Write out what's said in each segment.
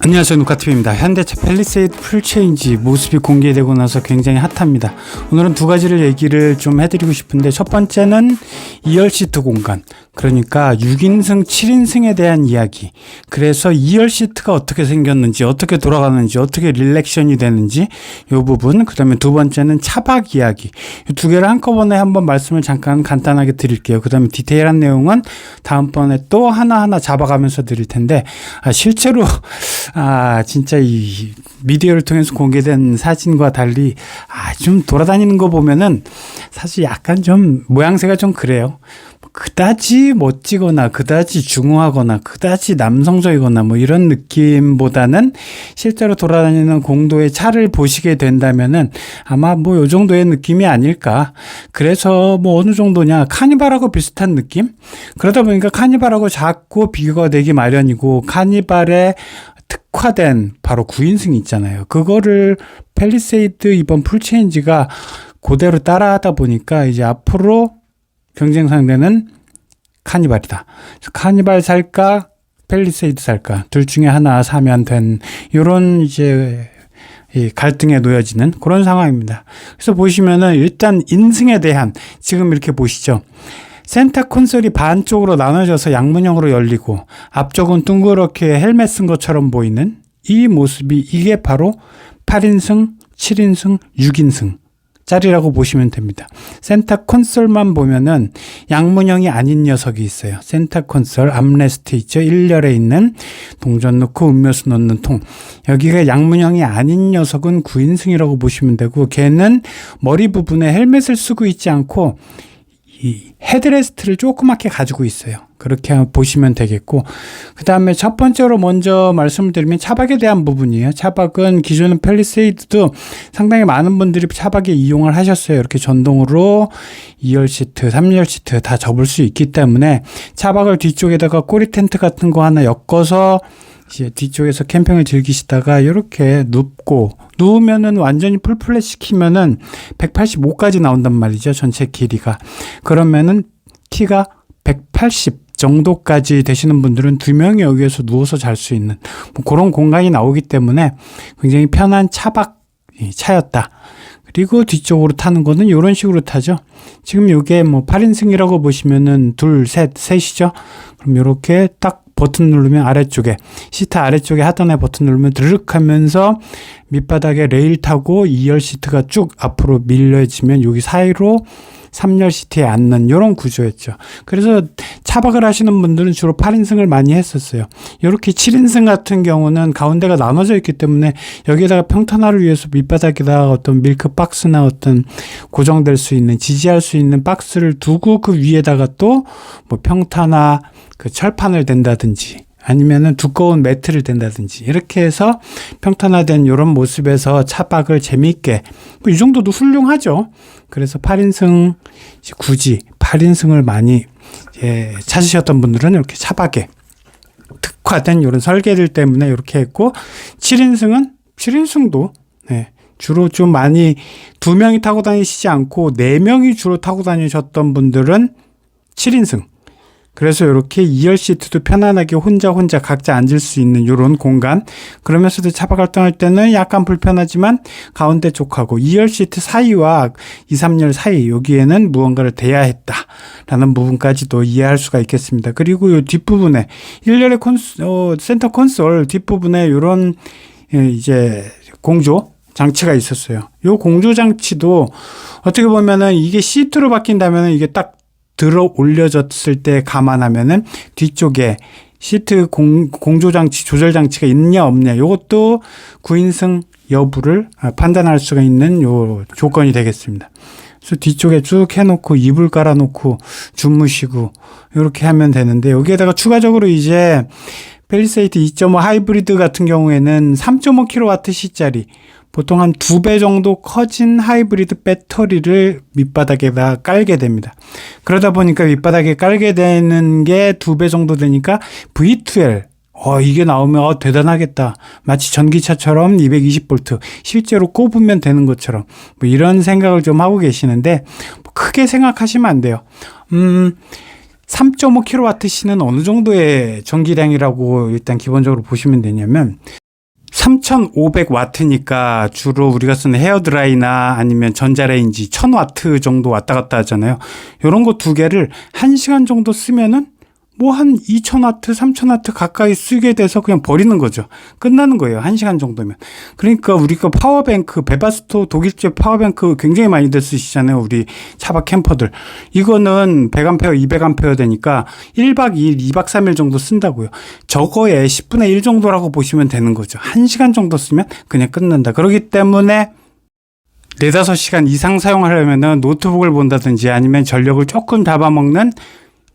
안녕하세요, 누카TV입니다. 현대차 팰리세이드 풀체인지 모습이 공개되고 나서 굉장히 핫합니다. 오늘은 두 가지를 얘기를 좀 해드리고 싶은데, 첫 번째는 2열 시트 공간, 그러니까 6인승, 7인승에 대한 이야기. 그래서 2열 시트가 어떻게 생겼는지, 어떻게 돌아가는지, 어떻게 릴렉션이 되는지 이 부분. 그 다음에 두 번째는 차박 이야기. 이 두 개를 한꺼번에 한번 말씀을 잠깐 간단하게 드릴게요. 그 다음에 디테일한 내용은 다음번에 또 하나하나 잡아가면서 드릴 텐데, 실제로 진짜 이 미디어를 통해서 공개된 사진과 달리 좀 돌아다니는 거 보면은 사실 약간 좀 모양새가 좀 그래요. 그다지 멋지거나 그다지 중후하거나 그다지 남성적이거나 뭐 이런 느낌보다는 실제로 돌아다니는 공도의 차를 보시게 된다면은 아마 뭐 요 정도의 느낌이 아닐까. 그래서 뭐 어느 정도냐, 카니발하고 비슷한 느낌? 그러다 보니까 카니발하고 자꾸 비교가 되기 마련이고, 카니발의 특화된 바로 9인승 있잖아요. 그거를 팰리세이드 이번 풀체인지가 그대로 따라하다 보니까 이제 앞으로 경쟁 상대는 카니발이다. 그래서 카니발 살까, 팰리세이드 살까, 둘 중에 하나 사면 된 이런 이제 이 갈등에 놓여지는 그런 상황입니다. 그래서 보시면은 일단 인승에 대한, 지금 이렇게 보시죠. 센터 콘솔이 반쪽으로 나눠져서 양문형으로 열리고 앞쪽은 둥그렇게 헬멧 쓴 것처럼 보이는 이 모습이, 이게 바로 8인승, 7인승, 6인승 짜리라고 보시면 됩니다. 센터 콘솔만 보면은 양문형이 아닌 녀석이 있어요. 센터 콘솔 암레스트 있죠. 1열에 있는 동전 넣고 음료수 넣는 통. 여기가 양문형이 아닌 녀석은 9인승이라고 보시면 되고, 걔는 머리 부분에 헬멧을 쓰고 있지 않고 이 헤드레스트를 조그맣게 가지고 있어요. 그렇게 보시면 되겠고, 그 다음에 첫 번째로 먼저 말씀을 드리면 차박에 대한 부분이에요. 차박은 기존의 팰리세이드도 상당히 많은 분들이 차박에 이용을 하셨어요. 이렇게 전동으로 2열 시트, 3열 시트 다 접을 수 있기 때문에 차박을 뒤쪽에다가 꼬리 텐트 같은 거 하나 엮어서 이제 뒤쪽에서 캠핑을 즐기시다가 이렇게 누우면은 완전히 풀플랫 시키면은 185까지 나온단 말이죠. 전체 길이가. 그러면은 키가 180 정도까지 되시는 분들은 두 명이 여기에서 누워서 잘 수 있는 뭐 그런 공간이 나오기 때문에 굉장히 편한 차박 차였다. 그리고 뒤쪽으로 타는 거는 이런 식으로 타죠. 지금 이게 뭐 8인승이라고 보시면은 둘, 셋이죠. 그럼 이렇게 딱 버튼 누르면 아래쪽에, 시트 아래쪽에 하단에 버튼 누르면 드르륵 하면서 밑바닥에 레일 타고 2열 시트가 쭉 앞으로 밀려지면 여기 사이로 3열 시트에 앉는 이런 구조였죠. 그래서 차박을 하시는 분들은 주로 8인승을 많이 했었어요. 이렇게 7인승 같은 경우는 가운데가 나눠져 있기 때문에 여기에다가 평탄화를 위해서 밑바닥에다가 어떤 밀크 박스나 어떤 고정될 수 있는, 지지할 수 있는 박스를 두고 그 위에다가 또 뭐 평탄화 그 철판을 댄다든지 아니면은 두꺼운 매트를 댄다든지 이렇게 해서 평탄화된 이런 모습에서 차박을 재미있게, 뭐 이 정도도 훌륭하죠. 그래서 8인승, 굳이 8인승을 많이 찾으셨던 분들은 이렇게 차박에 특화된 이런 설계들 때문에 이렇게 했고, 7인승도 주로 좀 많이 두 명이 타고 다니시지 않고 네 명이 주로 타고 다니셨던 분들은 7인승. 그래서 이렇게 2열 시트도 편안하게 혼자 각자 앉을 수 있는 이런 공간. 그러면서도 차박 활동할 때는 약간 불편하지만 가운데 쪽하고 2열 시트 사이와 2, 3열 사이, 여기에는 무언가를 대야 했다라는 부분까지도 이해할 수가 있겠습니다. 그리고 이 뒷부분에 1열의 센터 콘솔 뒷부분에 이런 이제 공조 장치가 있었어요. 이 공조 장치도 어떻게 보면은 이게 시트로 바뀐다면 이게 딱 들어 올려졌을 때 감안하면은 뒤쪽에 시트 공조장치, 조절장치가 있냐 없냐, 요것도 9인승 여부를 판단할 수가 있는 요 조건이 되겠습니다. 그래서 뒤쪽에 쭉 해놓고 이불 깔아놓고 주무시고 이렇게 하면 되는데, 여기에다가 추가적으로 이제 팰리세이드 2.5 하이브리드 같은 경우에는 3.5kWh짜리 보통 한 2배 정도 커진 하이브리드 배터리를 밑바닥에다 깔게 됩니다. 그러다 보니까 밑바닥에 깔게 되는 게 2배 정도 되니까 V2L, 이게 나오면 대단하겠다. 마치 전기차처럼 220V 실제로 꼽으면 되는 것처럼 뭐 이런 생각을 좀 하고 계시는데, 크게 생각하시면 안 돼요. 3.5kWh는 어느 정도의 전기량이라고 일단 기본적으로 보시면 되냐면, 3500W니까 주로 우리가 쓰는 헤어드라이나 아니면 전자레인지 1000W 정도 왔다 갔다 하잖아요. 이런 거 두 개를 1시간 정도 쓰면은 뭐 한 2000W, 3000W 가까이 쓰게 돼서 그냥 버리는 거죠. 끝나는 거예요. 1시간 정도면. 그러니까 우리가 파워뱅크, 베바스토 독일제 파워뱅크 굉장히 많이들 쓰시잖아요. 우리 차박 캠퍼들. 이거는 100A, 200A 되니까 1박 2일, 2박 3일 정도 쓴다고요. 저거의 10분의 1 정도라고 보시면 되는 거죠. 1시간 정도 쓰면 그냥 끝난다. 그렇기 때문에 4-5시간 이상 사용하려면 노트북을 본다든지 아니면 전력을 조금 잡아먹는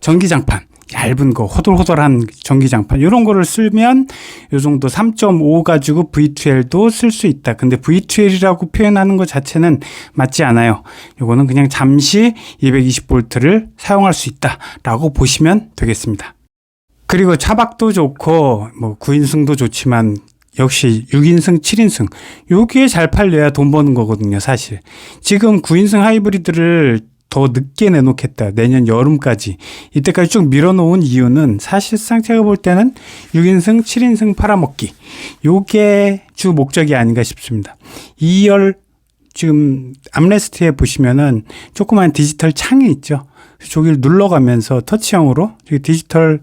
전기장판, 얇은 거, 호돌호돌한 전기장판 이런 거를 쓰면 이 정도 3.5 가지고 V2L도 쓸 수 있다. 근데 V2L이라고 표현하는 것 자체는 맞지 않아요. 이거는 그냥 잠시 220V를 사용할 수 있다라고 보시면 되겠습니다. 그리고 차박도 좋고 뭐 9인승도 좋지만 역시 6인승, 7인승 요게 잘 팔려야 돈 버는 거거든요. 사실 지금 9인승 하이브리드를 더 늦게 내놓겠다. 내년 여름까지. 이때까지 쭉 밀어놓은 이유는 사실상 제가 볼 때는 6인승, 7인승 팔아먹기. 요게 주 목적이 아닌가 싶습니다. 2열 지금 암레스트에 보시면은 조그만 디지털 창이 있죠. 저기를 눌러가면서 터치형으로 디지털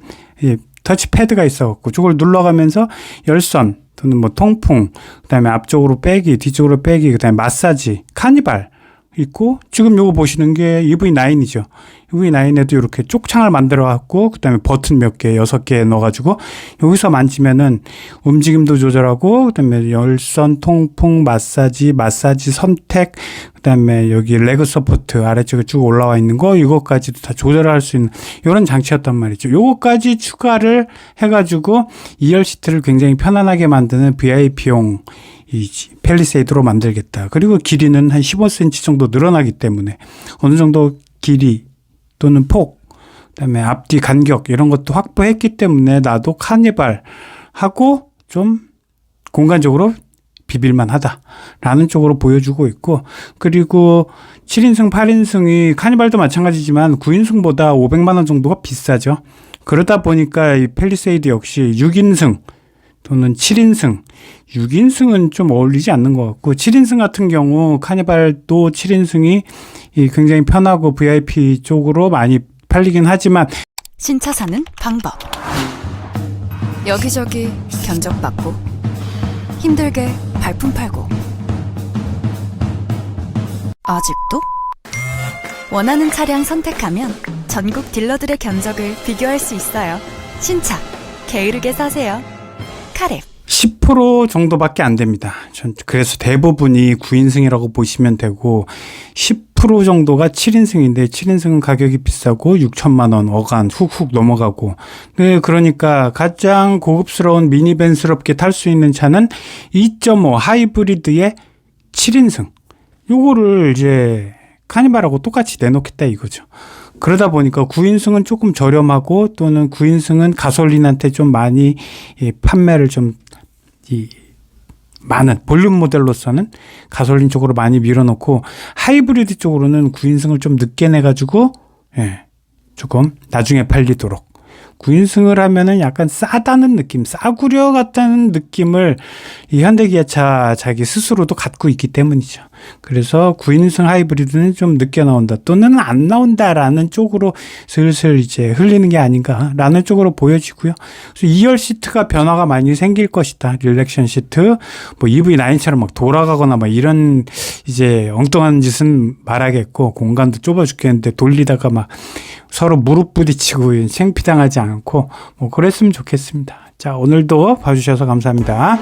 터치패드가 있어갖고 저걸 눌러가면서 열선 또는 뭐 통풍, 그다음에 앞쪽으로 빼기, 뒤쪽으로 빼기, 그다음에 마사지, 카니발 있고 지금 요거 보시는 게 EV9이죠. EV9에도 이렇게 쪽창을 만들어 갖고 그다음에 버튼 몇 개, 6개 넣어 가지고 여기서 만지면은 움직임도 조절하고 그다음에 열선, 통풍, 마사지 선택, 그다음에 여기 레그 서포트 아래쪽에 쭉 올라와 있는 거 이거까지도 다 조절할 수 있는 이런 장치였단 말이죠. 요거까지 추가를 해 가지고 2열 시트를 굉장히 편안하게 만드는 VIP용 이 팰리세이드로 만들겠다. 그리고 길이는 한 15cm 정도 늘어나기 때문에 어느 정도 길이 또는 폭, 그다음에 앞뒤 간격 이런 것도 확보했기 때문에 나도 카니발하고 좀 공간적으로 비빌만 하다라는 쪽으로 보여주고 있고, 그리고 7인승, 8인승이 카니발도 마찬가지지만 9인승보다 500만 원 정도가 비싸죠. 그러다 보니까 이 팰리세이드 역시 6인승 또는 7인승, 6인승은 좀 어울리지 않는 것 같고 7인승 같은 경우 카니발도 7인승이 굉장히 편하고 VIP 쪽으로 많이 팔리긴 하지만 신차 사는 방법. 여기저기 견적받고 힘들게 발품 팔고 아직도? 원하는 차량 선택하면 전국 딜러들의 견적을 비교할 수 있어요. 신차 게으르게 사세요. 카랩. 10% 정도밖에 안 됩니다. 그래서 대부분이 9인승이라고 보시면 되고 10% 정도가 7인승인데 7인승은 가격이 비싸고 6천만 원 어간 훅훅 넘어가고, 네, 그러니까 가장 고급스러운 미니밴스럽게 탈 수 있는 차는 2.5 하이브리드의 7인승. 요거를 이제 카니발하고 똑같이 내놓겠다 이거죠. 그러다 보니까 9인승은 조금 저렴하고 또는 9인승은 가솔린한테 좀 많이 판매를 좀 많은 볼륨 모델로서는 가솔린 쪽으로 많이 밀어놓고 하이브리드 쪽으로는 9인승을 좀 늦게 내가지고 조금 나중에 팔리도록. 9인승을 하면은 약간 싸다는 느낌, 싸구려 같다는 느낌을 이 현대기아차 자기 스스로도 갖고 있기 때문이죠. 그래서 9인승 하이브리드는 좀 늦게 나온다 또는 안 나온다라는 쪽으로 슬슬 이제 흘리는 게 아닌가라는 쪽으로 보여지고요. 그래서 2열 시트가 변화가 많이 생길 것이다. 릴렉션 시트, 뭐 EV9처럼 막 돌아가거나 막 이런 이제 엉뚱한 짓은 말하겠고, 공간도 좁아 죽겠는데 돌리다가 막 서로 무릎 부딪히고 창피당하지 않고 뭐 그랬으면 좋겠습니다. 자, 오늘도 봐주셔서 감사합니다.